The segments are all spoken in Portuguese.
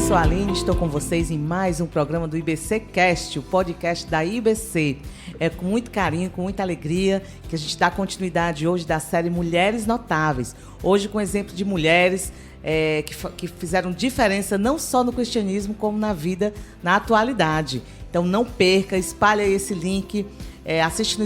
sou a Aline, estou com vocês em mais um programa do IBC Cast, o podcast da IBC. É com muito carinho, com muita alegria que a gente dá continuidade hoje da série Mulheres Notáveis. Hoje com exemplo de mulheres que fizeram diferença não só no cristianismo, como na vida, na atualidade. Então não perca, espalhe aí esse link, assiste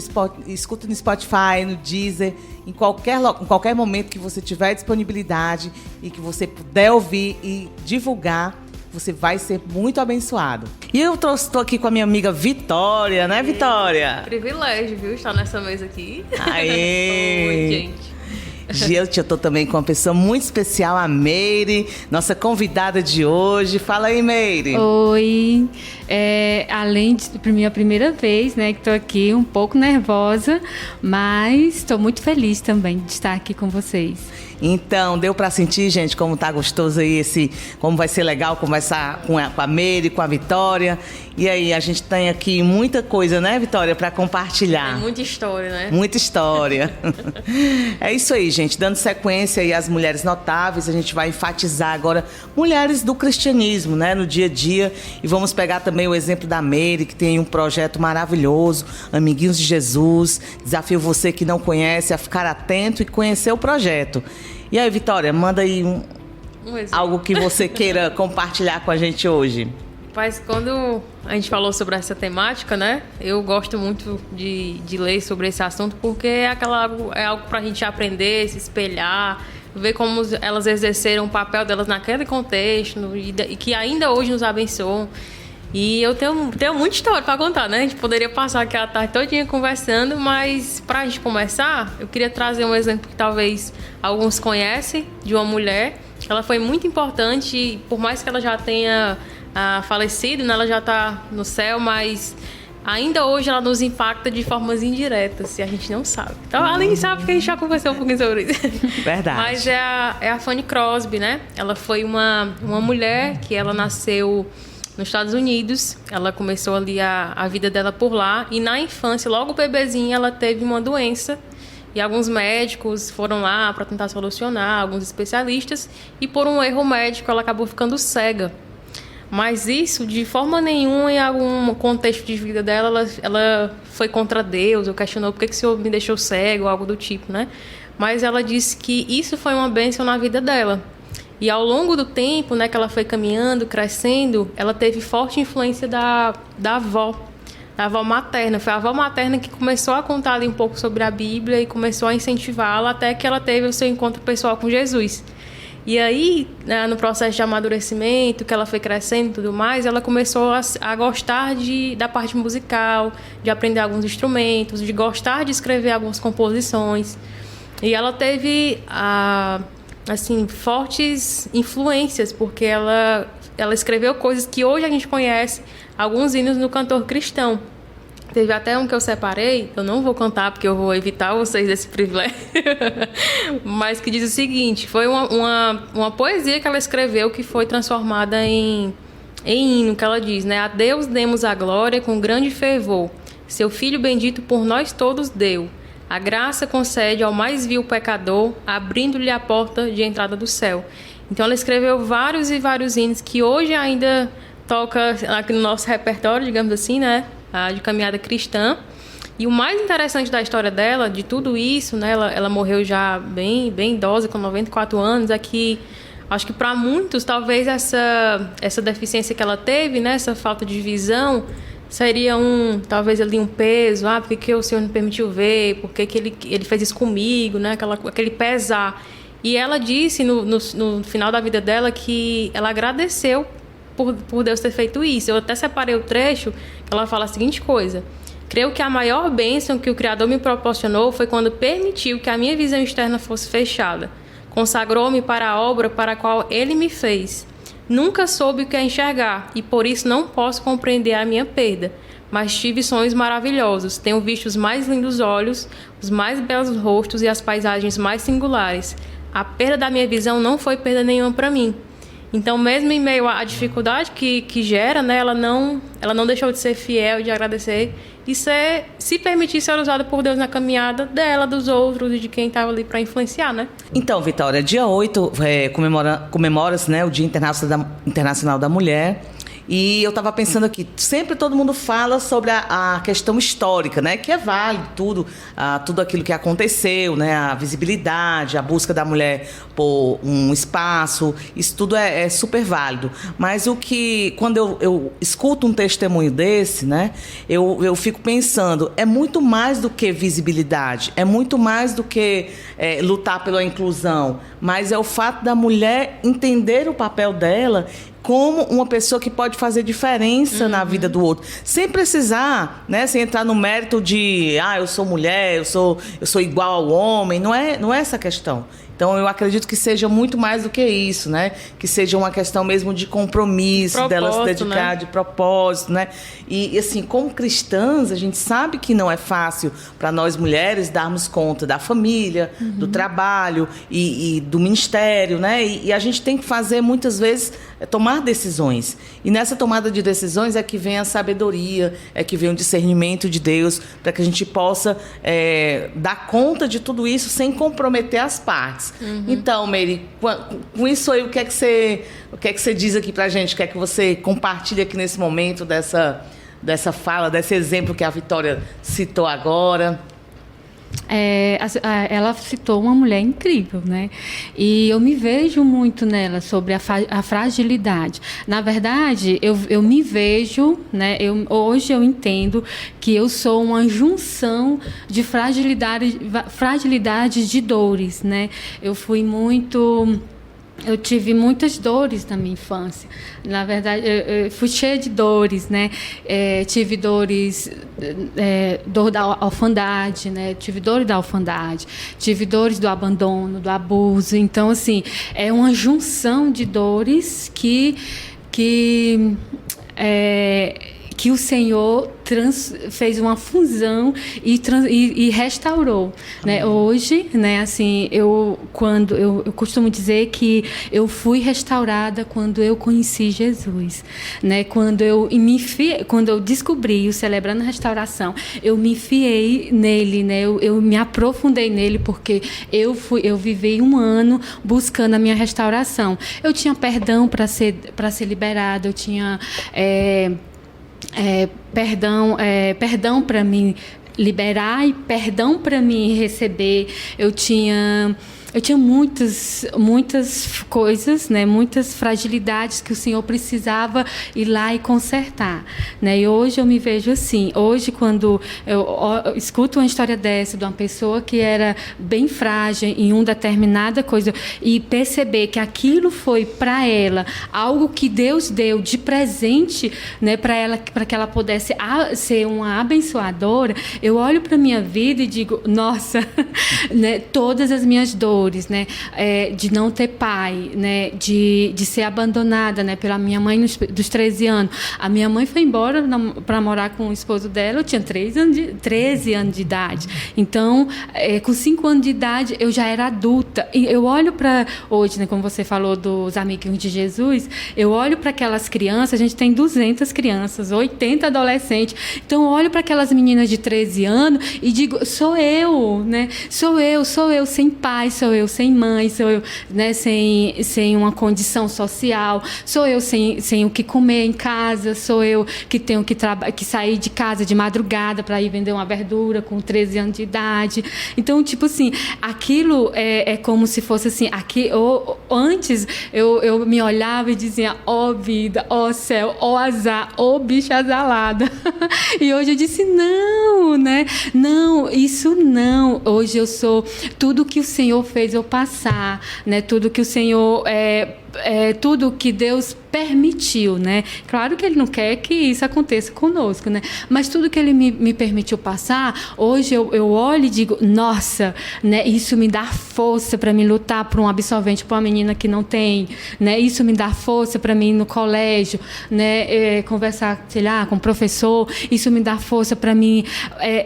escuta no Spotify, no Deezer, em qualquer momento que você tiver disponibilidade e que você puder ouvir e divulgar, você vai ser muito abençoado. E eu estou aqui com a minha amiga Vitória, né, Vitória? Privilégio, viu, estar nessa mesa aqui. Aê! Oi, gente. Gente, eu estou também com uma pessoa muito especial, a Meire, nossa convidada de hoje. Fala aí, Meire. Oi, além de minha primeira vez, né, que estou aqui um pouco nervosa, mas estou muito feliz também de estar aqui com vocês. Então, deu para sentir, gente, como tá gostoso aí como vai ser legal conversar com a Meire, com a Vitória. E aí, a gente tem aqui muita coisa, né, Vitória, para compartilhar. Tem muita história, né? Muita história. É isso aí, gente. Dando sequência aí às mulheres notáveis, a gente vai enfatizar agora mulheres do cristianismo, né, no dia a dia. E vamos pegar também o exemplo da Meire, que tem um projeto maravilhoso, Amiguinhos de Jesus. Desafio você que não conhece a ficar atento e conhecer o projeto. E aí, Vitória, manda aí algo que você queira compartilhar com a gente hoje. Mas quando a gente falou sobre essa temática, né? Eu gosto muito de ler sobre esse assunto porque é algo para a gente aprender, se espelhar, ver como elas exerceram o papel delas naquele contexto e que ainda hoje nos abençoam. E eu tenho muita história para contar, né? A gente poderia passar aqui a tarde todinha conversando, mas para a gente começar, eu queria trazer um exemplo que talvez alguns conhecem, de uma mulher. Ela foi muito importante, e por mais que ela já tenha falecido, né? Ela já está no céu, mas ainda hoje ela nos impacta de formas indiretas, e a gente não sabe. Então, além sabe porque a gente já conversou um pouquinho sobre isso. Verdade. Mas é a Fanny Crosby, né? Ela foi uma mulher que ela nasceu nos Estados Unidos. Ela começou ali a vida dela por lá, e na infância, logo bebezinha, ela teve uma doença, e alguns médicos foram lá para tentar solucionar, alguns especialistas, e por um erro médico ela acabou ficando cega. Mas isso, de forma nenhuma, em algum contexto de vida dela, ela foi contra Deus, ou questionou por que o Senhor me deixou cego, algo do tipo, né? Mas ela disse que isso foi uma bênção na vida dela. E ao longo do tempo, né, que ela foi caminhando, crescendo, ela teve forte influência da avó materna. Foi a avó materna que começou a contar ali um pouco sobre a Bíblia e começou a incentivá-la até que ela teve o seu encontro pessoal com Jesus. E aí, né, no processo de amadurecimento, que ela foi crescendo e tudo mais, ela começou a gostar da parte musical, de aprender alguns instrumentos, de gostar de escrever algumas composições. E ela teve assim, fortes influências, porque ela escreveu coisas que hoje a gente conhece, alguns hinos no cantor cristão. Teve até um que eu separei, eu não vou cantar porque eu vou evitar vocês desse privilégio, mas que diz o seguinte: foi uma poesia que ela escreveu que foi transformada em hino, que ela diz, né? A Deus demos a glória com grande fervor, seu Filho bendito por nós todos deu. A graça concede ao mais vil pecador, abrindo-lhe a porta de entrada do céu. Então ela escreveu vários e vários hinos que hoje ainda toca aqui no nosso repertório, digamos assim, né? De caminhada cristã. E o mais interessante da história dela, de tudo isso, né? Ela morreu já bem idosa, com 94 anos, é que acho que para muitos, talvez essa deficiência que ela teve, né? Essa falta de visão, seria talvez ali um peso, por que o Senhor não permitiu ver, por que ele fez isso comigo, né? Aquele pesar. E ela disse no final da vida dela que ela agradeceu por Deus ter feito isso. Eu até separei o trecho, que ela fala a seguinte coisa: creio que a maior bênção que o Criador me proporcionou foi quando permitiu que a minha visão externa fosse fechada. Consagrou-me para a obra para a qual Ele me fez. Nunca soube o que é enxergar, e por isso não posso compreender a minha perda. Mas tive sonhos maravilhosos. Tenho visto os mais lindos olhos, os mais belos rostos e as paisagens mais singulares. A perda da minha visão não foi perda nenhuma para mim. Então, mesmo em meio à dificuldade que gera, né, ela não deixou de ser fiel, de agradecer e se permitir ser usada por Deus na caminhada dela, dos outros e de quem estava ali para influenciar, né? Então, Vitória, dia 8 comemora-se, né, o Dia Internacional da Mulher. E eu estava pensando aqui, sempre todo mundo fala sobre a questão histórica, né? Que é válido, tudo aquilo que aconteceu, né? A visibilidade, a busca da mulher por um espaço, isso tudo é super válido. Mas quando eu escuto um testemunho desse, né? Eu fico pensando, é muito mais do que visibilidade, é muito mais do que lutar pela inclusão, mas é o fato da mulher entender o papel dela como uma pessoa que pode fazer diferença na vida do outro, sem precisar, né, sem entrar no mérito de eu sou mulher, eu sou igual ao homem, não é essa a questão. Então, eu acredito que seja muito mais do que isso, né? Que seja uma questão mesmo de compromisso, dela se dedicar, né? De propósito, né? E, assim, como cristãs, a gente sabe que não é fácil para nós mulheres darmos conta da família, do trabalho e do ministério, né? E a gente tem que fazer, muitas vezes, tomar decisões. E nessa tomada de decisões é que vem a sabedoria, é que vem o discernimento de Deus, para que a gente possa dar conta de tudo isso sem comprometer as partes. Então, Meire, com isso aí, o que é que você diz aqui pra gente? O que é que você compartilha aqui nesse momento dessa fala, desse exemplo que a Vitória citou agora? Ela citou uma mulher incrível, né? E eu me vejo muito nela sobre a fragilidade. Na verdade, eu me vejo, né? Hoje eu entendo que eu sou uma junção de fragilidades de dores, né? Eu tive muitas dores na minha infância. Na verdade, eu fui cheia de dores, né? Tive dores, dor da orfandade, né? Tive dores da orfandade, tive dores do abandono, do abuso. Então, assim, é uma junção de dores que o Senhor fez uma fusão e restaurou, né? Hoje, né, assim, eu costumo dizer que eu fui restaurada quando eu conheci Jesus, né? Quando eu descobri o Celebrando a Restauração, eu me enfiei nele, né? Eu me aprofundei nele porque eu vivi um ano buscando a minha restauração. Eu tinha perdão para ser liberada, eu tinha perdão para me liberar e perdão para me receber. Eu tinha muitas coisas, né, muitas fragilidades que o Senhor precisava ir lá e consertar, né? E hoje eu me vejo assim. Hoje, quando eu escuto uma história dessa de uma pessoa que era bem frágil em uma determinada coisa e perceber que aquilo foi para ela algo que Deus deu de presente, né, para que ela pudesse ser uma abençoadora, eu olho para minha vida e digo, nossa, né, todas as minhas dores, né, de não ter pai, né, de ser abandonada, né, pela minha mãe dos 13 anos. A minha mãe foi embora para morar com o esposo dela, eu tinha 13 anos de idade. Então, com 5 anos de idade, eu já era adulta. E eu olho para hoje, né, como você falou dos amiguinhos de Jesus, eu olho para aquelas crianças, a gente tem 200 crianças, 80 adolescentes. Então, eu olho para aquelas meninas de 13 anos e digo, sou eu, né? Sou eu sem pai, sou eu sem mãe, sou eu, né, sem uma condição social, sou eu sem o que comer em casa, sou eu que tenho que sair de casa de madrugada para ir vender uma verdura com 13 anos de idade. Então, tipo assim, aquilo é como se fosse assim, antes eu me olhava e dizia, ó vida, ó céu, ó azar, ó bicha azalada. E hoje eu disse, não, né? Não, isso não. Hoje eu sou tudo que o Senhor fez eu passar, né? Tudo que o Senhor tudo que Deus permitiu, né? Claro que Ele não quer que isso aconteça conosco, né? Mas tudo que Ele me permitiu passar, hoje eu olho e digo, nossa, né? Isso me dá força para me lutar por um absolvente, por uma menina que não tem, né? Isso me dá força para mim ir no colégio, né? Conversar, sei lá, com o professor. Isso me dá força para mim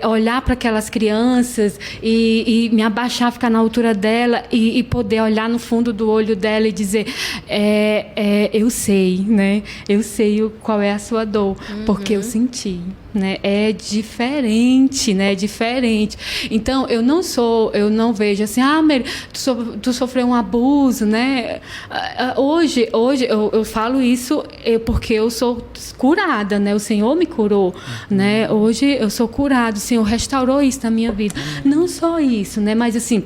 olhar para aquelas crianças e me abaixar, ficar na altura dela e poder olhar no fundo do olho dela e dizer, eu sei, né? Eu sei qual é a sua dor, porque eu senti. Né? É diferente, né? É diferente. Então, eu não vejo assim, Mary, tu sofreu um abuso, né? Hoje eu falo isso porque eu sou curada, né? O Senhor me curou, né? Hoje eu sou curada, o Senhor restaurou isso na minha vida. Não só isso, né? Mas assim,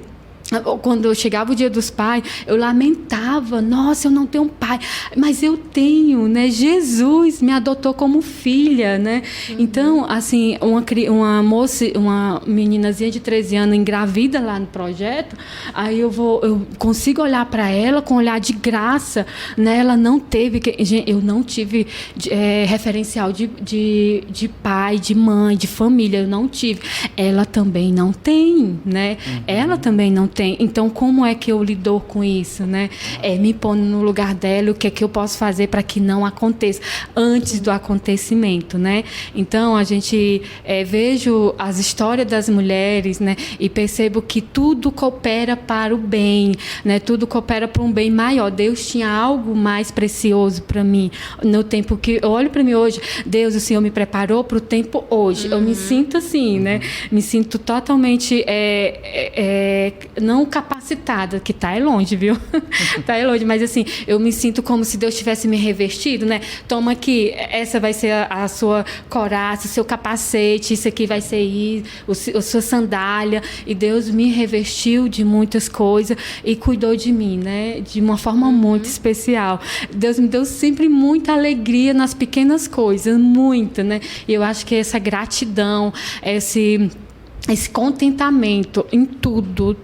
quando chegava o Dia dos Pais, eu lamentava, nossa, eu não tenho um pai, mas eu tenho, né? Jesus me adotou como filha, né? Então, assim, uma moça, uma meninazinha de 13 anos engravida lá no projeto, aí eu consigo olhar para ela com um olhar de graça, né? Ela não teve, eu não tive referencial de pai, de mãe, de família, eu não tive. Ela também não tem, né? Ela também não tem. Então, como é que eu lido com isso, né? Me pondo no lugar dela, o que é que eu posso fazer para que não aconteça antes do acontecimento, né? Então, a gente vejo as histórias das mulheres, né? E percebo que tudo coopera para o bem, né? Tudo coopera para um bem maior. Deus tinha algo mais precioso para mim no tempo que eu olho para mim hoje. Deus, o Senhor me preparou para o tempo hoje. Eu me sinto assim, né? Me sinto totalmente não capacitada, que tá longe, viu? Tá longe, mas assim, eu me sinto como se Deus tivesse me revestido, né? Toma aqui, essa vai ser a sua coraça, o seu capacete, isso aqui vai ser a sua sandália, e Deus me revestiu de muitas coisas e cuidou de mim, né? De uma forma muito especial. Deus me deu sempre muita alegria nas pequenas coisas, muita, né? E eu acho que essa gratidão, esse contentamento em tudo,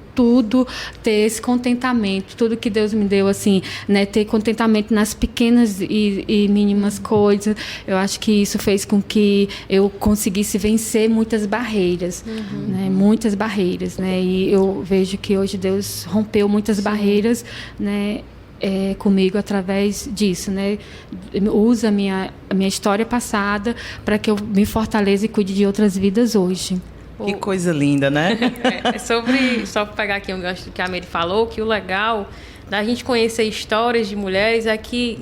ter esse contentamento, tudo que Deus me deu, assim, né, ter contentamento nas pequenas e mínimas coisas, eu acho que isso fez com que eu conseguisse vencer muitas barreiras, né, muitas barreiras, né, e eu vejo que hoje Deus rompeu muitas barreiras, né, comigo através disso, né? Usa a minha história passada para que eu me fortaleça e cuide de outras vidas hoje. Que coisa linda, né? Só para pegar aqui um gancho que a Mary falou, que o legal da gente conhecer histórias de mulheres é que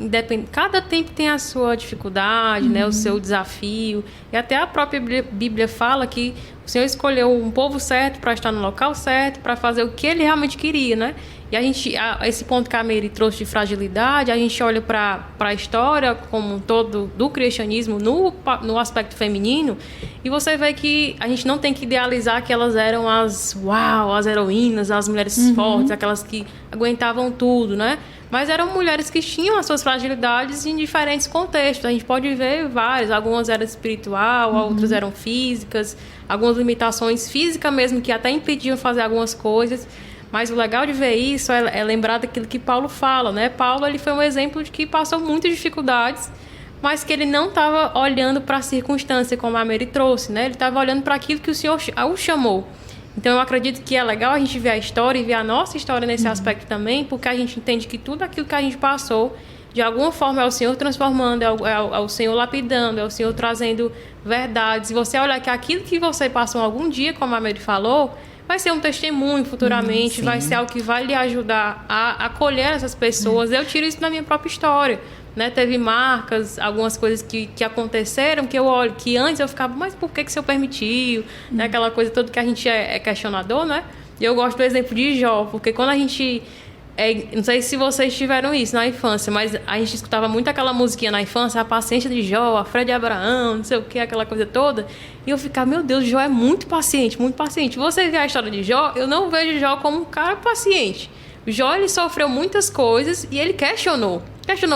cada tempo tem a sua dificuldade, né, o seu desafio, e até a própria Bíblia fala que o Senhor escolheu um povo certo para estar no local certo, para fazer o que Ele realmente queria, né? E esse ponto que a Mary trouxe de fragilidade, a gente olha para a história como um todo do cristianismo no aspecto feminino, e você vê que a gente não tem que idealizar que elas eram as heroínas, as mulheres fortes, aquelas que aguentavam tudo, né? Mas eram mulheres que tinham as suas fragilidades em diferentes contextos. A gente pode ver várias, algumas eram espiritual, outras eram físicas, algumas limitações físicas mesmo que até impediam de fazer algumas coisas. Mas o legal de ver isso é lembrar daquilo que Paulo fala, né? Paulo, ele foi um exemplo de que passou muitas dificuldades, mas que ele não estava olhando para a circunstância, como a Mary trouxe, né? Ele estava olhando para aquilo que o Senhor o chamou. Então, eu acredito que é legal a gente ver a história e ver a nossa história nesse aspecto também, porque a gente entende que tudo aquilo que a gente passou, de alguma forma, é o Senhor transformando, é o Senhor lapidando, é o Senhor trazendo verdades. E você olhar que aquilo que você passou algum dia, como a Mary falou, vai ser um testemunho futuramente, vai ser algo que vai lhe ajudar a acolher essas pessoas. Eu tiro isso da minha própria história, né? Teve marcas, algumas coisas que aconteceram, que eu olho, que antes eu ficava, mas por que o Senhor permitiu? Né? Aquela coisa toda que a gente é questionador, né? E eu gosto do exemplo de Jó, porque quando a gente... não sei se vocês tiveram isso na infância, mas a gente escutava muito aquela musiquinha na infância, a paciência de Jó, a fé de Abraão, não sei o que, aquela coisa toda. E eu ficava, meu Deus, Jó é muito paciente, muito paciente. Você vê a história de Jó, eu não vejo Jó como um cara paciente. Jó, ele sofreu muitas coisas e ele questionou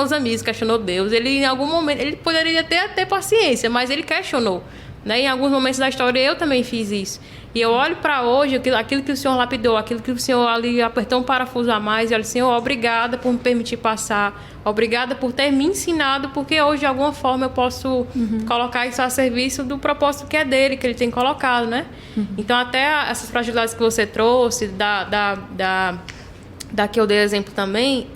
os amigos, questionou Deus. Ele, em algum momento, ele poderia ter paciência, mas ele questionou. Né? Em alguns momentos da história eu também fiz isso. E eu olho para hoje, aquilo que o Senhor lapidou, aquilo que o Senhor ali apertou um parafuso a mais, e olho, Senhor, obrigada por me permitir passar, obrigada por ter me ensinado, porque hoje, de alguma forma, eu posso colocar isso a serviço do propósito que é dele, que ele tem colocado, né? Então, até essas fragilidades que você trouxe, da que eu dei exemplo também,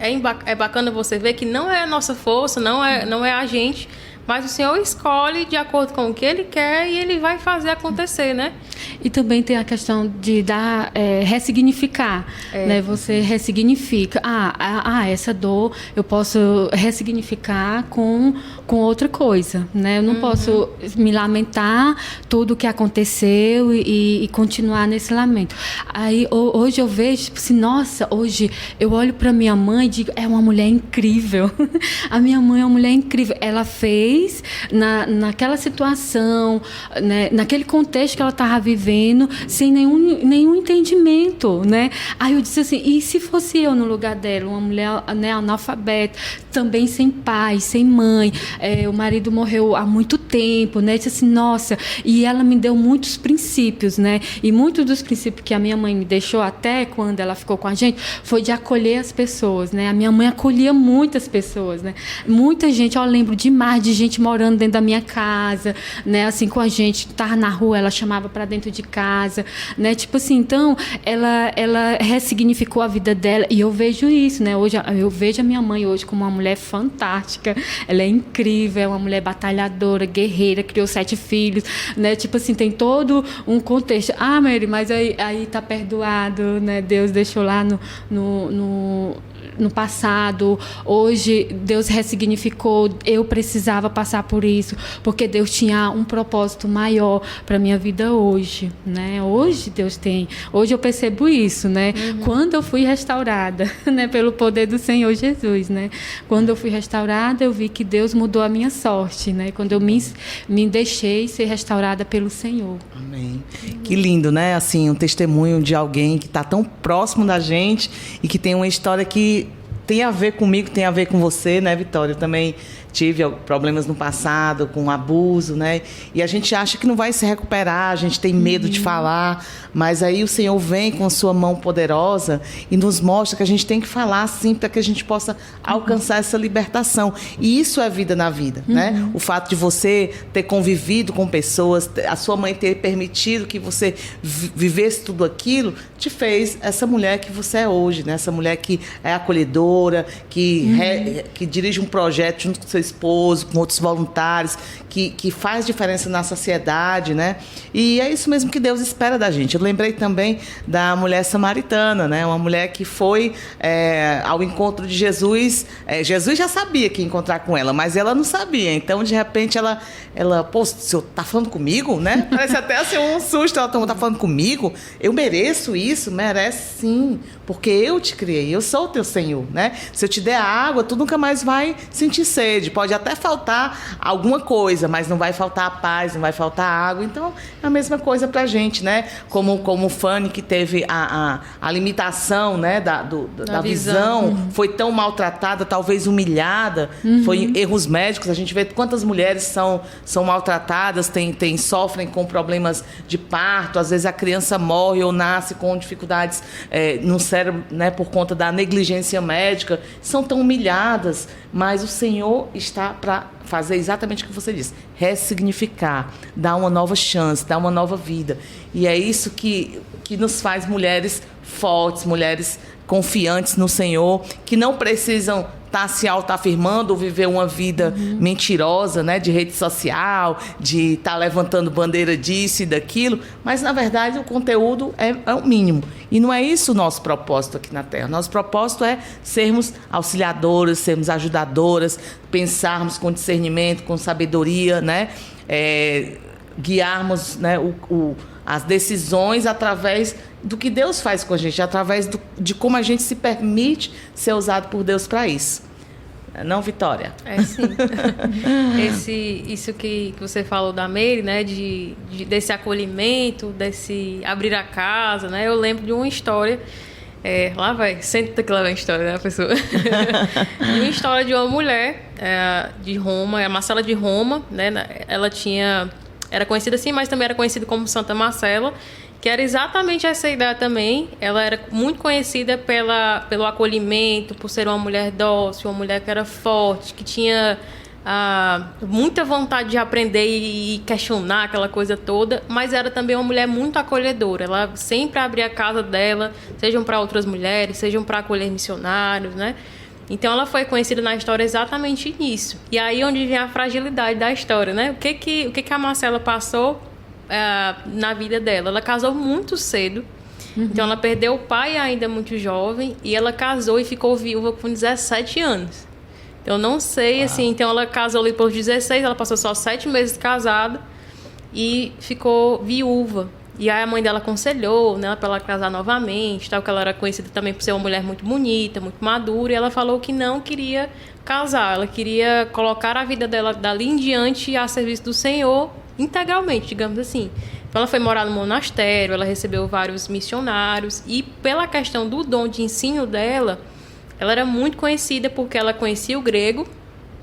é bacana você ver que não é a nossa força, não é a gente, mas o Senhor escolhe de acordo com o que Ele quer e Ele vai fazer acontecer, né? E também tem a questão de ressignificar, né? Você ressignifica. Essa dor eu posso ressignificar com outra coisa, né? Eu não posso me lamentar tudo o que aconteceu e continuar nesse lamento. Aí hoje eu vejo, tipo assim, nossa, hoje eu olho para minha mãe e digo, é uma mulher incrível. A minha mãe é uma mulher incrível. Ela fez naquela situação, né? Naquele contexto que ela estava vivendo, sem nenhum entendimento, né? Aí eu disse assim, e se fosse eu no lugar dela, uma mulher, né, analfabeta, também sem pai, sem mãe, o marido morreu há muito tempo, né? Eu disse assim, nossa, e ela me deu muitos princípios, né? E muitos dos princípios que a minha mãe me deixou até quando ela ficou com a gente foi de acolher as pessoas, né? A minha mãe acolhia muitas pessoas, né? Muita gente, eu lembro demais de gente morando dentro da minha casa, né? Assim, com a gente, estava na rua, ela chamava para dentro de casa, né? Tipo assim, então, ela ressignificou a vida dela e eu vejo isso, né? Hoje, eu vejo a minha mãe hoje como uma mulher fantástica, ela é incrível, é uma mulher batalhadora, guerreira, criou 7 filhos, né? Tipo assim, tem todo um contexto. Ah, Mary, mas aí tá perdoado, né? Deus deixou lá no passado, hoje Deus ressignificou, eu precisava passar por isso, porque Deus tinha um propósito maior para minha vida hoje, né? Hoje eu percebo isso, né? Quando eu fui restaurada, né? Pelo poder do Senhor Jesus, né? Quando eu fui restaurada, eu vi que Deus mudou a minha sorte, né? Quando eu me deixei ser restaurada pelo Senhor. Amém. Que lindo, né? Assim, um testemunho de alguém que está tão próximo da gente e que tem uma história que tem a ver comigo, tem a ver com você, né, Vitória? Eu também tive problemas no passado com abuso, né? E a gente acha que não vai se recuperar, a gente tem medo de falar, mas aí o Senhor vem com a sua mão poderosa e nos mostra que a gente tem que falar sim para que a gente possa alcançar essa libertação. E isso é vida na vida, né? O fato de você ter convivido com pessoas, a sua mãe ter permitido que você vivesse tudo aquilo, te fez essa mulher que você é hoje, né? Essa mulher que é acolhedora, que dirige um projeto junto com seu esposo, com outros voluntários, que faz diferença na sociedade, né? E é isso mesmo que Deus espera da gente. Eu lembrei também da mulher samaritana, né? Uma mulher que foi ao encontro de Jesus. Jesus já sabia que ia encontrar com ela, mas ela não sabia. Então, de repente, ela pô, o senhor tá falando comigo, né? Parece até assim um susto. Ela tá falando comigo? Eu mereço isso? Merece sim, porque eu te criei, eu sou o teu Senhor, né? Se eu te der água, tu nunca mais vai sentir sede. Pode até faltar alguma coisa, mas não vai faltar a paz, não vai faltar a água. Então, é a mesma coisa pra gente, né? Como o Fanny, que teve a limitação, né, da visão, foi tão maltratada, talvez humilhada, foi erros médicos. A gente vê quantas mulheres são maltratadas, sofrem com problemas de parto, às vezes a criança morre ou nasce com dificuldades no cérebro, né, por conta da negligência médica, são tão humilhadas, mas o Senhor está para fazer exatamente o que você disse, ressignificar, dar uma nova chance, dar uma nova vida. E é isso que nos faz mulheres fortes, mulheres confiantes no Senhor, que não precisam estar se autoafirmando ou viver uma vida mentirosa, né, de rede social, de estar levantando bandeira disso e daquilo, mas, na verdade, o conteúdo é o mínimo. E não é isso o nosso propósito aqui na Terra. Nosso propósito é sermos auxiliadoras, sermos ajudadoras, pensarmos com discernimento, com sabedoria, né, guiarmos, né, as decisões através do que Deus faz com a gente, através de como a gente se permite ser usado por Deus para isso. Não, Vitória? É, sim. Isso que você falou da Mary, né, desse acolhimento, desse abrir a casa, né? Eu lembro de uma história, lá vai, senta que lá vem a história, né, pessoa? De uma história de uma mulher de Roma, a Marcela de Roma, né? Ela era conhecida assim, mas também era conhecida como Santa Marcela, que era exatamente essa ideia também. Ela era muito conhecida pelo acolhimento, por ser uma mulher dócil, uma mulher que era forte, que tinha muita vontade de aprender e questionar aquela coisa toda, mas era também uma mulher muito acolhedora. Ela sempre abria a casa dela, sejam para outras mulheres, sejam para acolher missionários, né? Então ela foi conhecida na história exatamente nisso. E aí onde vem a fragilidade da história, né? O que a Marcela passou na vida dela? Ela casou muito cedo. Então ela perdeu o pai ainda muito jovem. E ela casou e ficou viúva com 17 anos. Então eu não sei, assim... Então ela casou ali pelos 16. Ela passou só 7 meses casada. E ficou viúva. E aí a mãe dela aconselhou, né, para ela casar novamente, tal, que ela era conhecida também por ser uma mulher muito bonita, muito madura, e ela falou que não queria casar, ela queria colocar a vida dela dali em diante a serviço do Senhor integralmente, digamos assim. Então ela foi morar no monastério, ela recebeu vários missionários, e pela questão do dom de ensino dela, ela era muito conhecida porque ela conhecia o grego.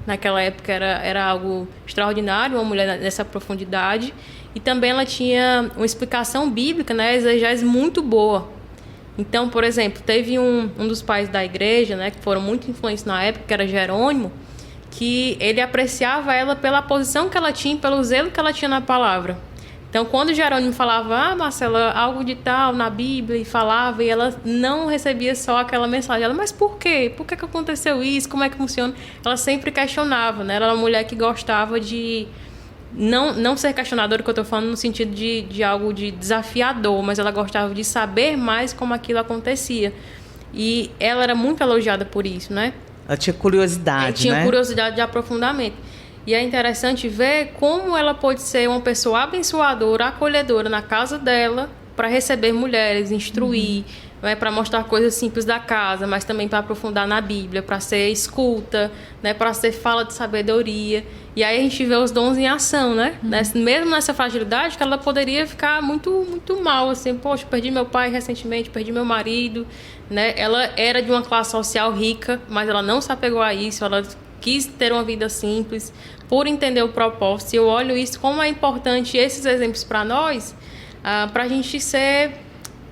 Naquela época era algo extraordinário, uma mulher nessa profundidade. E também ela tinha uma explicação bíblica, né, exegese muito boa. Então, por exemplo, teve um dos pais da igreja, né, que foram muito influentes na época, que era Jerônimo, que ele apreciava ela pela posição que ela tinha, pelo zelo que ela tinha na palavra. Então, quando Jerônimo falava, Marcela, algo de tal na Bíblia, e falava, e ela não recebia só aquela mensagem. Ela, mas por quê? Por que aconteceu isso? Como é que funciona? Ela sempre questionava, né? Ela era uma mulher que gostava de... Não ser questionadora, que eu estou falando no sentido de algo de desafiador, mas ela gostava de saber mais como aquilo acontecia. E ela era muito elogiada por isso, né? Ela tinha curiosidade, tinha curiosidade de aprofundamento. E é interessante ver como ela pode ser uma pessoa abençoadora, acolhedora na casa dela, para receber mulheres, instruir, né, para mostrar coisas simples da casa, mas também para aprofundar na Bíblia, para ser escuta, né, para ser fala de sabedoria. E aí a gente vê os dons em ação, né? Mesmo nessa fragilidade, que ela poderia ficar muito, muito mal, assim, poxa, perdi meu pai recentemente, perdi meu marido, né? Ela era de uma classe social rica, mas ela não se apegou a isso, ela quis ter uma vida simples, por entender o propósito. E eu olho isso, como é importante esses exemplos para nós, para a gente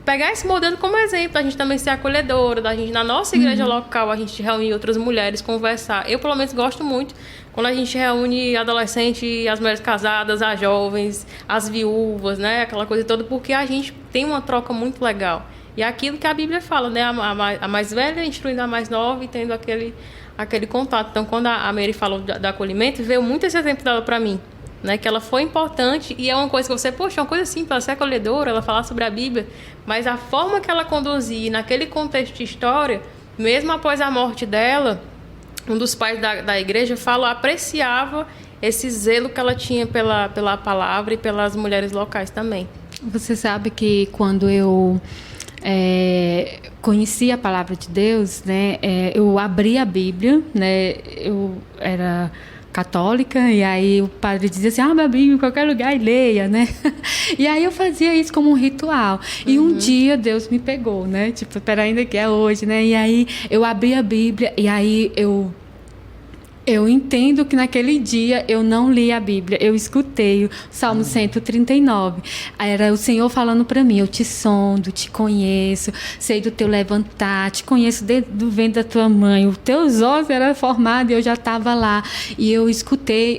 pegar esse modelo como exemplo, a gente também ser acolhedora, da gente, na nossa igreja local, a gente reunir outras mulheres, conversar. Eu, pelo menos, gosto muito quando a gente reúne adolescentes, as mulheres casadas, as jovens, as viúvas, né? Aquela coisa toda, porque a gente tem uma troca muito legal. E é aquilo que a Bíblia fala, né? A mais velha instruindo a mais nova e tendo aquele contato. Então, quando a Mary falou do acolhimento, veio muito esse exemplo dela para mim, né? Que ela foi importante e é uma coisa que você, poxa, é uma coisa simples, ela ser acolhedora, ela falar sobre a Bíblia, mas a forma que ela conduzia naquele contexto de história, mesmo após a morte dela, um dos pais da igreja apreciava esse zelo que ela tinha pela palavra e pelas mulheres locais também. Você sabe que quando eu conheci a palavra de Deus, né, eu abri a Bíblia, né, eu era católica, e aí o padre dizia assim, abre a Bíblia em qualquer lugar e leia, né? E aí eu fazia isso como um ritual. E um dia Deus me pegou, né? Tipo, espera, ainda que é hoje, né? E aí eu abri a Bíblia e aí eu entendo que naquele dia eu não li a Bíblia, eu escutei o Salmo 139. Era o Senhor falando para mim, eu te sondo, te conheço, sei do teu levantar, te conheço desde do ventre da tua mãe, os teus ossos eram formados e eu já estava lá. E eu escutei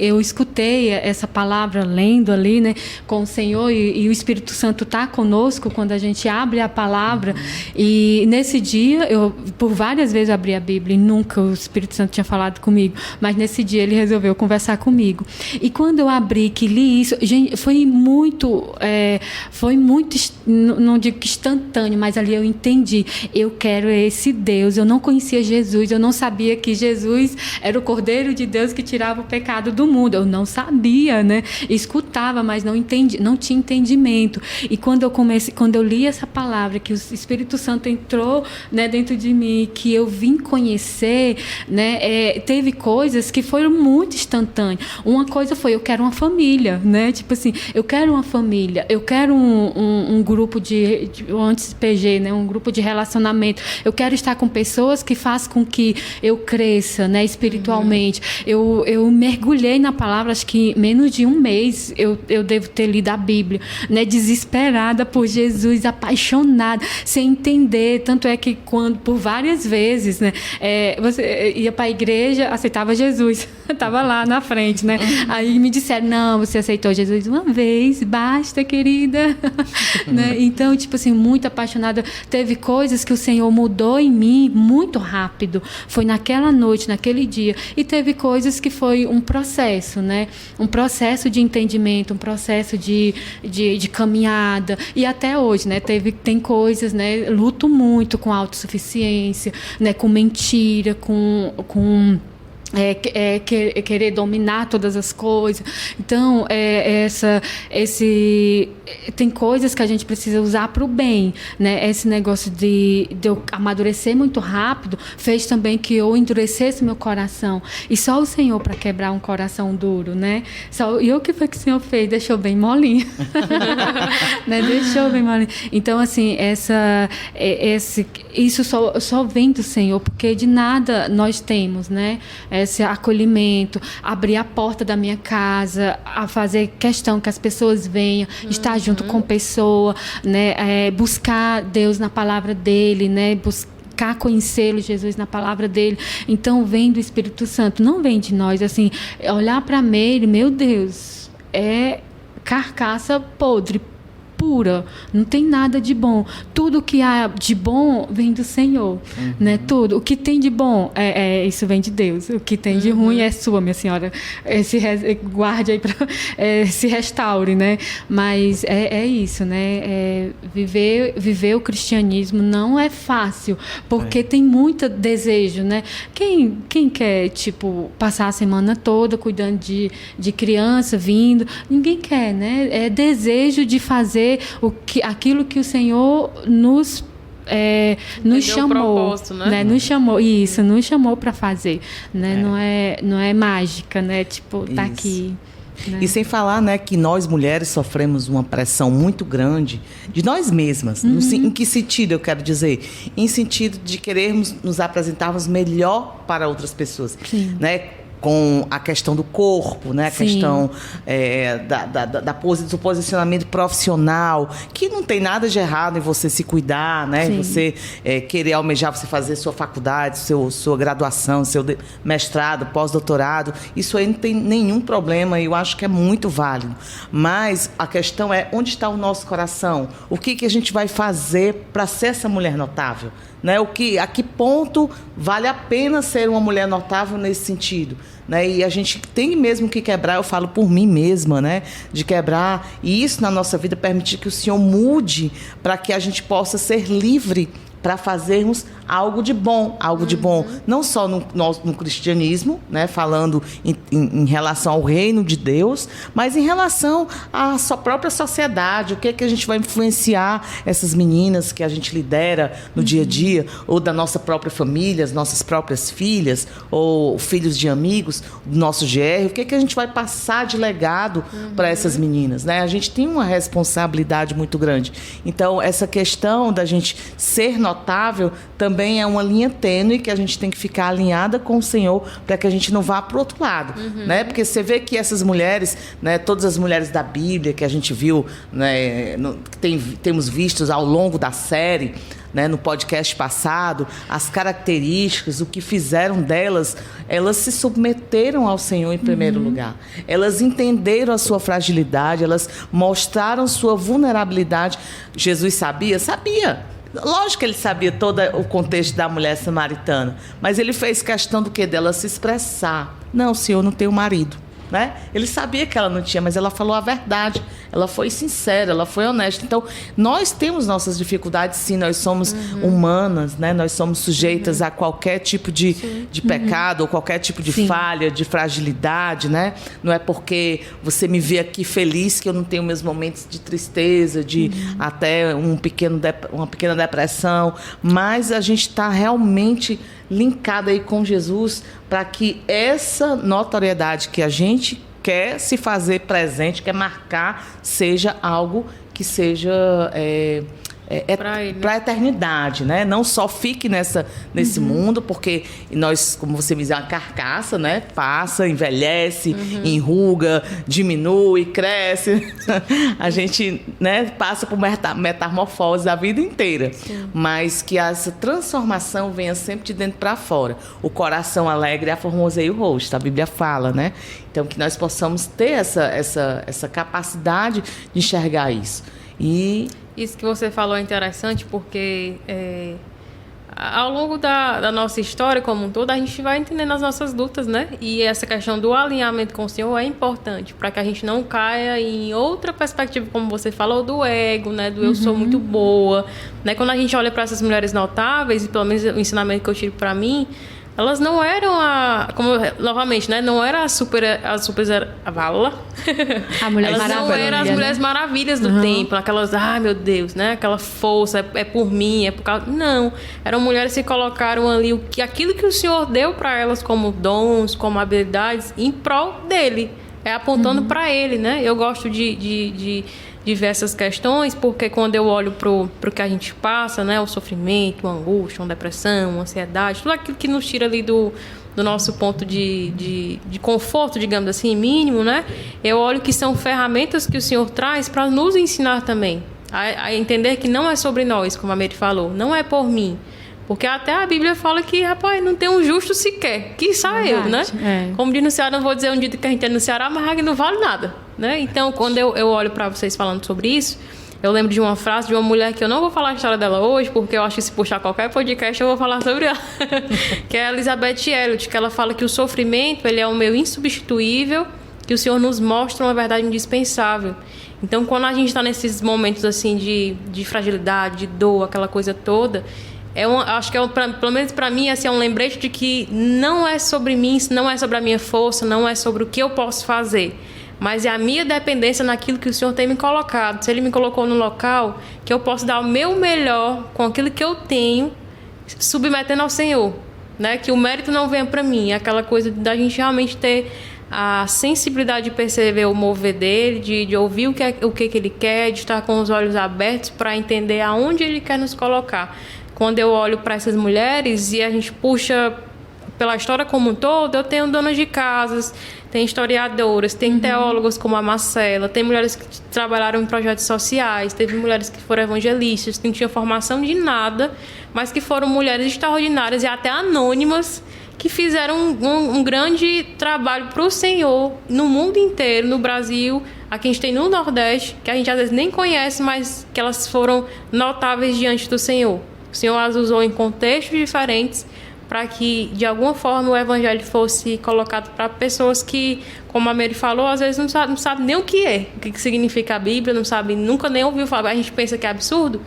essa palavra lendo ali, né, com o Senhor, e o Espírito Santo está conosco quando a gente abre a palavra. E nesse dia, eu por várias vezes abri a Bíblia e nunca o Espírito Santo tinha falado comigo. Mas nesse dia ele resolveu conversar comigo. E quando eu abri, que li isso, gente, foi muito, não digo que instantâneo, mas ali eu entendi. Eu quero esse Deus. Eu não conhecia Jesus, eu não sabia que Jesus era o Cordeiro de Deus que tirava o pecado do mundo. Eu não sabia, né? Escutava, mas não entendi, não tinha entendimento. E quando eu li essa palavra, que o Espírito Santo entrou, né, dentro de mim, que eu vim conhecer, né, teve coisas que foram muito instantâneas. Uma coisa foi, eu quero uma família, né? Tipo assim, eu quero uma família, eu quero um grupo antes PG, né? Um grupo de relacionamento. Eu quero estar com pessoas que façam com que eu cresça, né? Espiritualmente. Eu mergulhei na palavra, acho que menos de um mês eu devo ter lido a Bíblia, né? Desesperada por Jesus, apaixonada, sem entender. Tanto é que por várias vezes, né? Você ia para a igreja, aceitava Jesus. Estava lá na frente, né? Aí me disseram, não, você aceitou Jesus uma vez, basta, querida. Né? Então, tipo assim, muito apaixonada. Teve coisas que o Senhor mudou em mim muito rápido. Foi naquela noite, naquele dia. E teve coisas que foi um processo, né? Um processo de entendimento, um processo de caminhada. E até hoje, né? Tem coisas, né? Luto muito com autossuficiência, né? Com mentira, com querer dominar todas as coisas. Então, tem coisas que a gente precisa usar para o bem, né? Esse negócio de eu amadurecer muito rápido fez também que eu endurecesse meu coração. E só o Senhor para quebrar um coração duro, né? E o que foi que o Senhor fez? Deixou bem molinho. Né? Deixou bem molinho. Então, assim, isso só vem do Senhor, porque de nada nós temos, né? Esse acolhimento, abrir a porta da minha casa, a fazer questão que as pessoas venham, estar junto com a pessoa, né? Buscar Deus na palavra dele, né? Buscar conhecê-lo, Jesus, na palavra dele. Então, vem do Espírito Santo, não vem de nós. Assim, olhar para Meire, meu Deus, é carcaça podre, pura, não tem nada de bom. Tudo que há de bom vem do Senhor, né? Tudo. O que tem de bom, isso vem de Deus. O que tem de ruim é sua, minha senhora. Guarde aí, se restaure, né? Mas é isso, né? Viver o cristianismo não é fácil, porque tem muito desejo, né? Quem quer, tipo, passar a semana toda cuidando de criança, vindo? Ninguém quer, né? É desejo de fazer aquilo que o Senhor nos chamou, propósito, né? Nos chamou para fazer, né? Não é mágica, né? Tipo, tá aqui. Né? E sem falar, né, que nós mulheres sofremos uma pressão muito grande de nós mesmas. Em que sentido eu quero dizer? Em sentido de querermos nos apresentarmos melhor para outras pessoas, né? Com a questão do corpo, né? A questão do posicionamento profissional, que não tem nada de errado em você se cuidar, né? Em você querer almejar, você fazer sua faculdade, sua graduação, seu mestrado, pós-doutorado. Isso aí não tem nenhum problema e eu acho que é muito válido. Mas a questão é, onde está o nosso coração? O que a gente vai fazer para ser essa mulher notável? Né? A que ponto vale a pena ser uma mulher notável nesse sentido? Né? E a gente tem mesmo que quebrar, eu falo por mim mesma, né? De quebrar, e isso na nossa vida permitir que o Senhor mude para que a gente possa ser livre para fazermos algo de bom, não só no cristianismo, né, falando em relação ao reino de Deus, mas em relação à sua própria sociedade, o que é que a gente vai influenciar essas meninas que a gente lidera no dia a dia, ou da nossa própria família, as nossas próprias filhas, ou filhos de amigos do nosso GR, o que é que a gente vai passar de legado para essas meninas, né? A gente tem uma responsabilidade muito grande. Então, essa questão da gente ser notável também é uma linha tênue que a gente tem que ficar alinhada com o Senhor para que a gente não vá para o outro lado, né? Porque você vê que essas mulheres, né, todas as mulheres da Bíblia que a gente viu, né, temos visto ao longo da série, né, no podcast passado, as características, o que fizeram delas, elas se submeteram ao Senhor em primeiro lugar. Elas entenderam a sua fragilidade, elas mostraram sua vulnerabilidade. Jesus sabia? Sabia. Lógico que ele sabia todo o contexto da mulher samaritana, mas ele fez questão do quê? Dela se expressar. Não, Senhor, não tenho marido. Né? Ele sabia que ela não tinha, mas ela falou a verdade, ela foi sincera, ela foi honesta. Então, nós temos nossas dificuldades, sim, nós somos humanas, né? Nós somos sujeitas a qualquer tipo de pecado, ou qualquer tipo de falha, de fragilidade, né? Não é porque você me vê aqui feliz que eu não tenho meus momentos de tristeza, de até uma pequena depressão, mas a gente está realmente linkada aí com Jesus para que essa notoriedade que a gente quer se fazer presente, quer marcar, seja algo que seja para a eternidade, né? Não só fique nesse mundo, porque nós, como você me diz, é uma carcaça, né? Passa, envelhece, enruga, diminui, cresce. A gente, né, passa por metamorfose a vida inteira. Sim. Mas que essa transformação venha sempre de dentro para fora. O coração alegre aformoseia o rosto, a Bíblia fala, né? Então, que nós possamos ter essa capacidade de enxergar isso. E isso que você falou é interessante porque ao longo da nossa história como um todo, a gente vai entendendo as nossas lutas, né? E essa questão do alinhamento com o Senhor é importante para que a gente não caia em outra perspectiva, como você falou, do ego, né? Do eu sou muito boa, né? Quando a gente olha para essas mulheres notáveis, e pelo menos o ensinamento que eu tiro para mim, elas não eram novamente, né? Não era a vala. A mulher elas maravilha, não eram as mulheres maravilhas do tempo, aquelas, meu Deus, né? Aquela força, é por mim, é por causa. Não. Eram mulheres que colocaram ali aquilo que o Senhor deu para elas como dons, como habilidades, em prol dele. Apontando para ele, né? Eu gosto de diversas questões, porque quando eu olho pro que a gente passa, né, o sofrimento, a angústia, a depressão, a ansiedade, tudo aquilo que nos tira ali do nosso ponto de conforto, digamos assim, mínimo, né, eu olho que são ferramentas que o Senhor traz para nos ensinar também, a entender que não é sobre nós, como a Mary falou, não é por mim. Porque até a Bíblia fala que, rapaz, não tem um justo sequer. Quiçá eu, né? Como diz no Ceará, não vou dizer um dito que a gente é no Ceará, mas não vale nada, né? Então, quando eu olho para vocês falando sobre isso, eu lembro de uma frase de uma mulher que eu não vou falar a história dela hoje, porque eu acho que se puxar qualquer podcast eu vou falar sobre ela. Que é a Elizabeth Elliot, que ela fala que o sofrimento, ele é um meio insubstituível, que o Senhor nos mostra uma verdade indispensável. Então, quando a gente está nesses momentos assim de fragilidade, de dor, aquela coisa toda, acho que pelo menos para mim, assim, é um lembrete de que não é sobre mim, não é sobre a minha força, não é sobre o que eu posso fazer, mas é a minha dependência naquilo que o Senhor tem me colocado. Se Ele me colocou no local, que eu posso dar o meu melhor com aquilo que eu tenho, submetendo ao Senhor, né? Que o mérito não venha para mim, é aquela coisa da gente realmente ter a sensibilidade de perceber o mover dele, de ouvir o que Ele quer, de estar com os olhos abertos para entender aonde Ele quer nos colocar. Quando eu olho para essas mulheres e a gente puxa pela história como um todo, eu tenho donas de casas, tem historiadoras, tem teólogas como a Marcela, tem mulheres que trabalharam em projetos sociais, teve mulheres que foram evangelistas, que não tinham formação de nada, mas que foram mulheres extraordinárias e até anônimas, que fizeram um grande trabalho para o Senhor no mundo inteiro, no Brasil, aqui a gente tem no Nordeste, que a gente às vezes nem conhece, mas que elas foram notáveis diante do Senhor. O Senhor as usou em contextos diferentes para que, de alguma forma, o Evangelho fosse colocado para pessoas que, como a Mary falou, às vezes não sabe nem o que significa a Bíblia, não sabe, nunca nem ouviu falar. A gente pensa que é absurdo,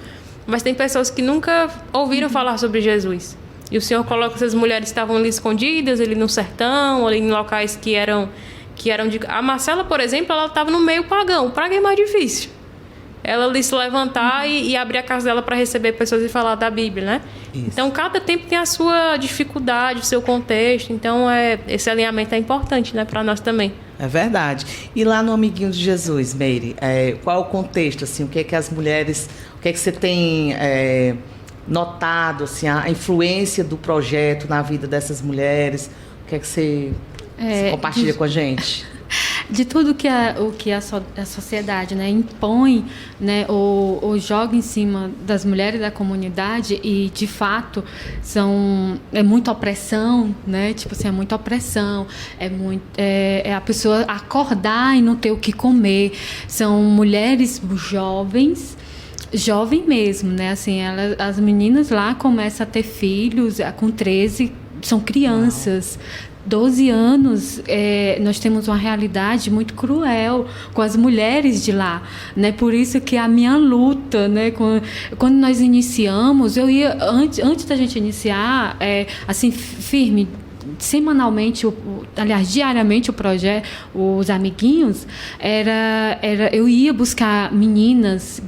mas tem pessoas que nunca ouviram falar sobre Jesus. E o Senhor coloca essas mulheres que estavam ali escondidas, ali no sertão, ali em locais que eram de... A Marcela, por exemplo, ela estava no meio pagão. O praga é mais difícil. Ela ali se levantar e abrir a casa dela para receber pessoas e falar da Bíblia, né? Isso. Então, cada tempo tem a sua dificuldade, o seu contexto. Então, esse alinhamento é importante, né, para nós também. É verdade. E lá no Amiguinho de Jesus, Mary, qual é o contexto, assim, o que é que as mulheres... O que é que você tem notado, assim, a influência do projeto na vida dessas mulheres? O que é que você compartilha com a gente? De tudo que a sociedade, né, impõe, né, ou joga em cima das mulheres da comunidade, e de fato é muita opressão, né, tipo assim, é muita opressão, é a pessoa acordar e não ter o que comer. São mulheres jovem mesmo, né, assim, as meninas lá começam a ter filhos com 13, são crianças. Uau. 12 anos, nós temos uma realidade muito cruel com as mulheres de lá, né? Por isso que a minha luta, né? Quando nós iniciamos, eu ia, antes da gente iniciar, assim, firme, semanalmente, aliás, diariamente o projeto, os amiguinhos, eu ia buscar meninas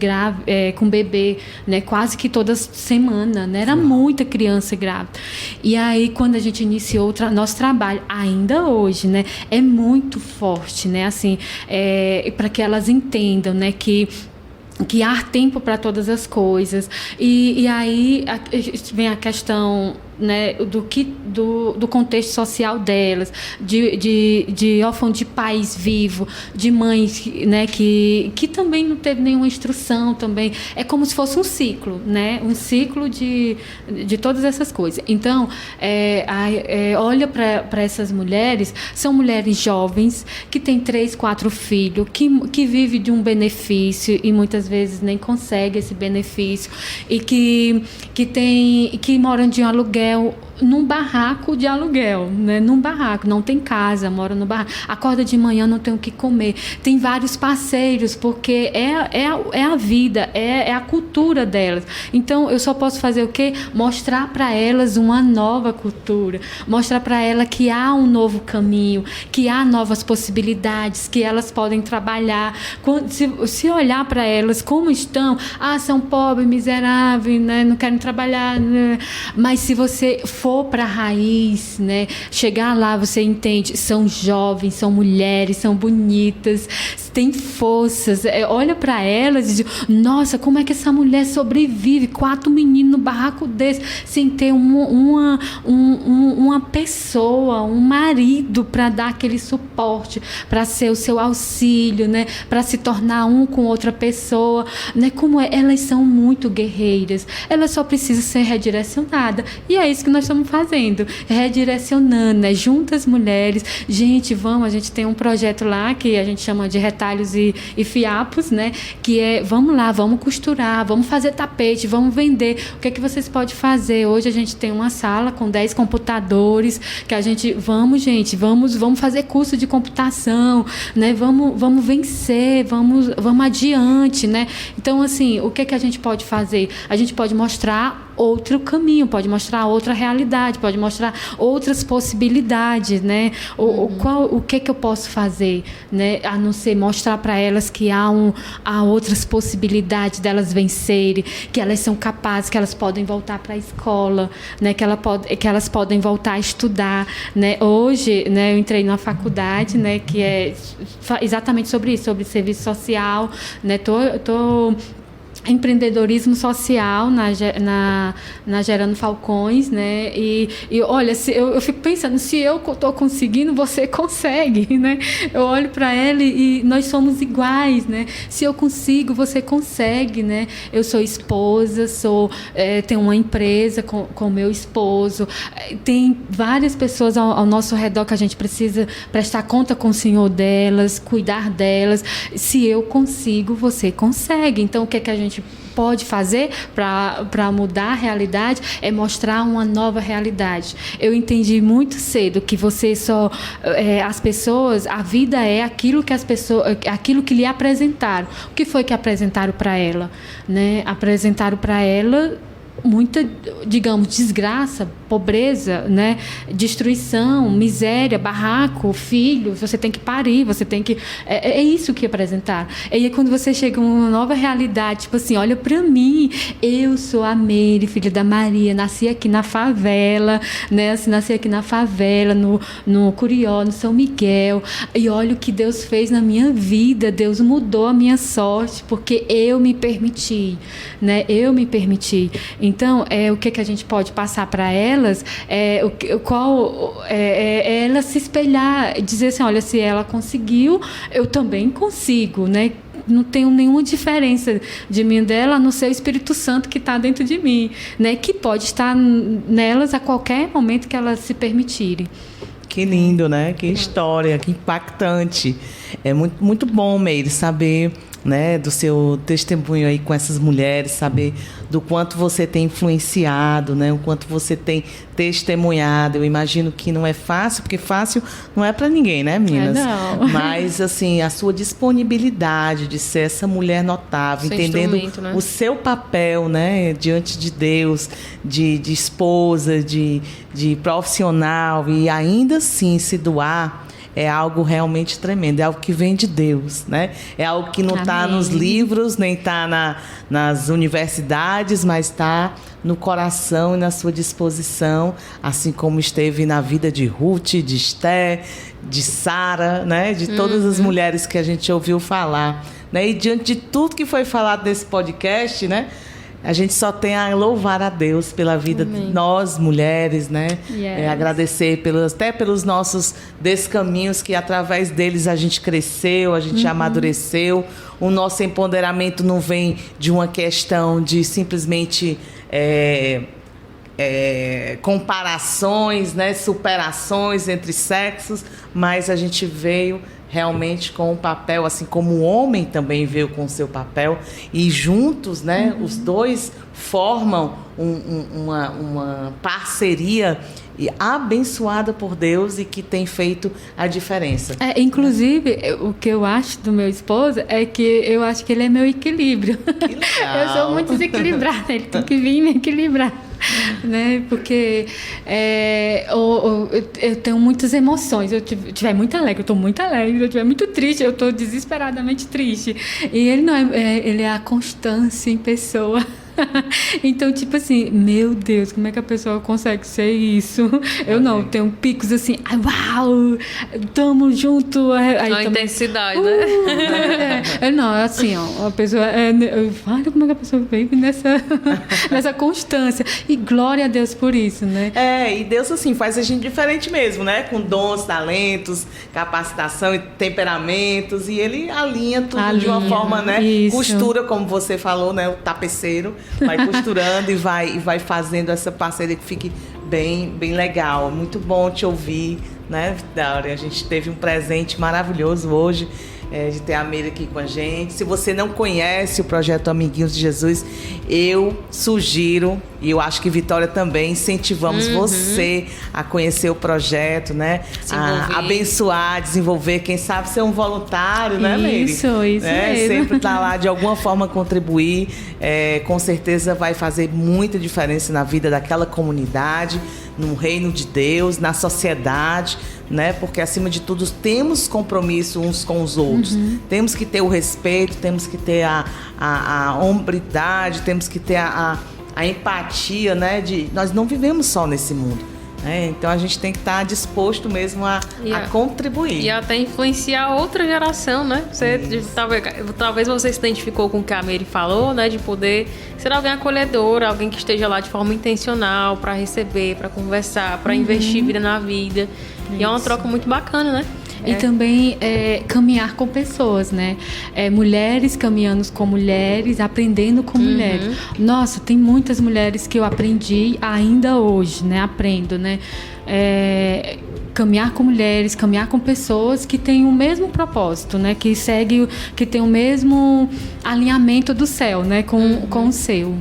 com bebê, né, quase que toda semana, né, era muita criança grávida. E aí, quando a gente iniciou nosso trabalho, ainda hoje, né, é muito forte, né, assim, para que elas entendam, né, que que há tempo para todas as coisas. E aí vem a questão, né, do contexto social delas, de órfão de pais vivo, de mães, né, que também não teve nenhuma instrução também. É como se fosse um ciclo, né, um ciclo de todas essas coisas. Então, olha para essas mulheres, são mulheres jovens que têm 3, 4 filhos, que vivem de um benefício e muitas vezes nem conseguem esse benefício, e que moram de um aluguel, num barraco de aluguel, né? Num barraco, não tem casa, mora no barraco, acorda de manhã, não tem o que comer, tem vários parceiros, porque é a vida, é a cultura delas. Então eu só posso fazer o quê? Mostrar para elas uma nova cultura, mostrar para elas que há um novo caminho, que há novas possibilidades, que elas podem trabalhar. Se olhar para elas como estão, são pobres, miseráveis, né? Não querem trabalhar, né? Mas se você for para a raiz, né? Chegar lá, você entende, são jovens, são mulheres, são bonitas, têm forças. Olha para elas e diz: nossa, como é que essa mulher sobrevive? 4 meninos no barraco desse, sem ter uma pessoa, um marido para dar aquele suporte, para ser o seu auxílio, né? Para se tornar um com outra pessoa, né? Elas são muito guerreiras, elas só precisam ser redirecionadas, e é isso que nós estamos fazendo, redirecionando, né? Juntas mulheres, gente, a gente tem um projeto lá que a gente chama de retalhos e fiapos, né? Que é, vamos lá, vamos costurar, vamos fazer tapete, vamos vender, o que é que vocês podem fazer? Hoje a gente tem uma sala com 10 computadores, que a gente, vamos fazer curso de computação, né? Vamos vencer, vamos adiante, né? Então, assim, o que é que a gente pode fazer? A gente pode mostrar outro caminho, pode mostrar outra realidade, pode mostrar outras possibilidades, né? O que eu posso fazer, né? A não ser mostrar para elas que há outras possibilidades delas vencerem, que elas são capazes, que elas podem voltar para a escola, né? Que elas podem voltar a estudar, né? Hoje, né, eu entrei numa faculdade, né, que é exatamente sobre isso, sobre serviço social, né? Tô empreendedorismo social na Gerando Falcões, né? E olha, eu fico pensando, se eu estou conseguindo, você consegue, né? Eu olho para ela e nós somos iguais, né? Se eu consigo, você consegue, né? Eu sou esposa, tenho uma empresa com meu esposo, tem várias pessoas ao nosso redor que a gente precisa prestar conta com o Senhor delas, cuidar delas. Se eu consigo, você consegue. Então, o que é que a gente pode fazer para mudar a realidade é mostrar uma nova realidade. Eu entendi muito cedo que você as pessoas, a vida é aquilo que lhe apresentaram. O que foi que apresentaram para ela, né? Apresentaram para ela muita, digamos, desgraça, pobreza, né? Destruição, miséria, barraco, filho, você tem que parir, você tem que... É isso que apresentar. E aí, quando você chega a uma nova realidade, tipo assim, olha pra mim, eu sou a Meire, filha da Maria, nasci aqui na favela, né? Nasci aqui na favela, no Curió, no São Miguel, e olha o que Deus fez na minha vida, Deus mudou a minha sorte, porque eu me permiti, né? Eu me permiti. Então, o que a gente pode passar para elas, ela se espelhar, dizer assim, olha, se ela conseguiu, eu também consigo, né? Não tenho nenhuma diferença de mim dela, a não ser o Espírito Santo que está dentro de mim, né? Que pode estar nelas a qualquer momento que elas se permitirem. Que lindo, né? Que história, que impactante. É muito, muito bom, Meire, saber, né, do seu testemunho aí com essas mulheres, saber do quanto você tem influenciado, né, o quanto você tem testemunhado. Eu imagino que não é fácil, porque fácil não é para ninguém, né, meninas? Não. Mas, assim, a sua disponibilidade de ser essa mulher notável, seu entendendo, né, o seu papel, né, diante de Deus, de esposa, de profissional, e ainda assim se doar, é algo realmente tremendo, é algo que vem de Deus, né? É algo que não está nos livros, nem está nas universidades, mas está no coração e na sua disposição, assim como esteve na vida de Ruth, de Esther, de Sara, né? De todas as mulheres que a gente ouviu falar né? E diante de tudo que foi falado nesse podcast, né? A gente só tem a louvar a Deus pela vida de nós, mulheres, né? Yes. Agradecer até pelos nossos descaminhos, que através deles a gente cresceu, a gente amadureceu. O nosso empoderamento não vem de uma questão de simplesmente comparações, né? Superações entre sexos, mas a gente veio realmente com o papel, assim como o homem também veio com o seu papel, e juntos, né, os dois formam uma parceria abençoada por Deus e que tem feito a diferença. Inclusive, o que eu acho do meu esposo é que eu acho que ele é meu equilíbrio. Que legal. Eu sou muito desequilibrada, ele tem que vir me equilibrar. Né? Porque eu tenho muitas emoções. Se eu estiver muito alegre, eu estou muito alegre. Se eu estiver muito triste, eu estou desesperadamente triste. E ele não ele é a constância em pessoa. Então, tipo assim, meu Deus, como é que a pessoa consegue ser isso? Eu não, tenho picos assim, uau, tamo junto. Aí a intensidade, né? Não, assim, ó, a pessoa, olha como é que a pessoa vive nessa constância. E glória a Deus por isso, né? E Deus, assim, faz a gente diferente mesmo, né? Com dons, talentos, capacitação e temperamentos. E Ele alinha tudo de uma forma, né? Isso. Costura, como você falou, né? O tapeceiro vai costurando e vai fazendo essa parceria que fique bem legal. Muito bom te ouvir, né, Vitória? A gente teve um presente maravilhoso hoje, de ter a Meire aqui com a gente. Se você não conhece o projeto Amiguinhos de Jesus, eu sugiro, e eu acho que Vitória também, incentivamos você a conhecer o projeto, né? A abençoar, desenvolver, quem sabe ser um voluntário, né, Meire? Isso né? mesmo. Sempre estar lá, de alguma forma, contribuir. Com certeza vai fazer muita diferença na vida daquela comunidade, no reino de Deus, na sociedade, né? Porque, acima de tudo, temos compromisso uns com os outros. Temos que ter o respeito, temos que ter a hombridade, temos que ter a empatia, né? Nós não vivemos só nesse mundo. Então a gente tem que estar disposto mesmo a contribuir. E até influenciar outra geração, né? Talvez você se identificou com o que a Meire falou, né? De poder ser alguém acolhedor, alguém que esteja lá de forma intencional para receber, para conversar, para investir vida na vida. E é uma troca muito bacana, né? E também caminhar com pessoas, né? Mulheres caminhando com mulheres, aprendendo com mulheres. Nossa, tem muitas mulheres que eu aprendi ainda hoje, né? Aprendo, né? Caminhar com mulheres, caminhar com pessoas que têm o mesmo propósito, né? Que tem o mesmo alinhamento do céu, né? Com o seu.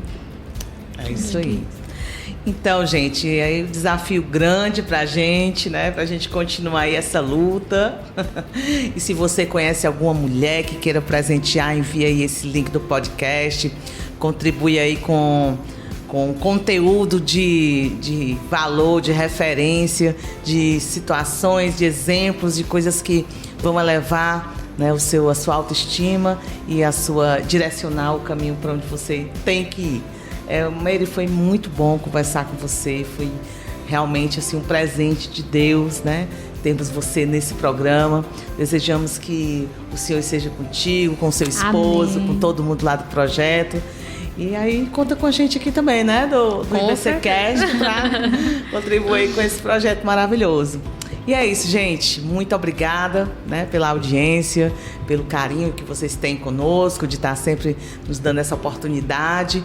É isso aí. Então, gente, aí o desafio grande pra gente, né? Pra gente continuar aí essa luta. E se você conhece alguma mulher que queira presentear, envia aí esse link do podcast. Contribui aí com conteúdo de valor, de referência, de situações, de exemplos, de coisas que vão elevar, né, a sua autoestima e direcionar o caminho para onde você tem que ir. Meire, foi muito bom conversar com você, foi realmente assim, um presente de Deus, né? Termos você nesse programa. Desejamos que o Senhor esteja contigo, com seu esposo, com todo mundo lá do projeto. E aí conta com a gente aqui também, né? Do IBCcast, para contribuir com esse projeto maravilhoso. E é isso, gente. Muito obrigada, né, pela audiência, pelo carinho que vocês têm conosco, de estar sempre nos dando essa oportunidade.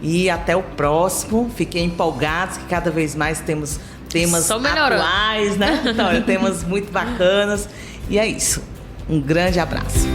E até o próximo. Fiquem empolgados que cada vez mais temos temas atuais, né? Então, temas muito bacanas. E é isso. Um grande abraço.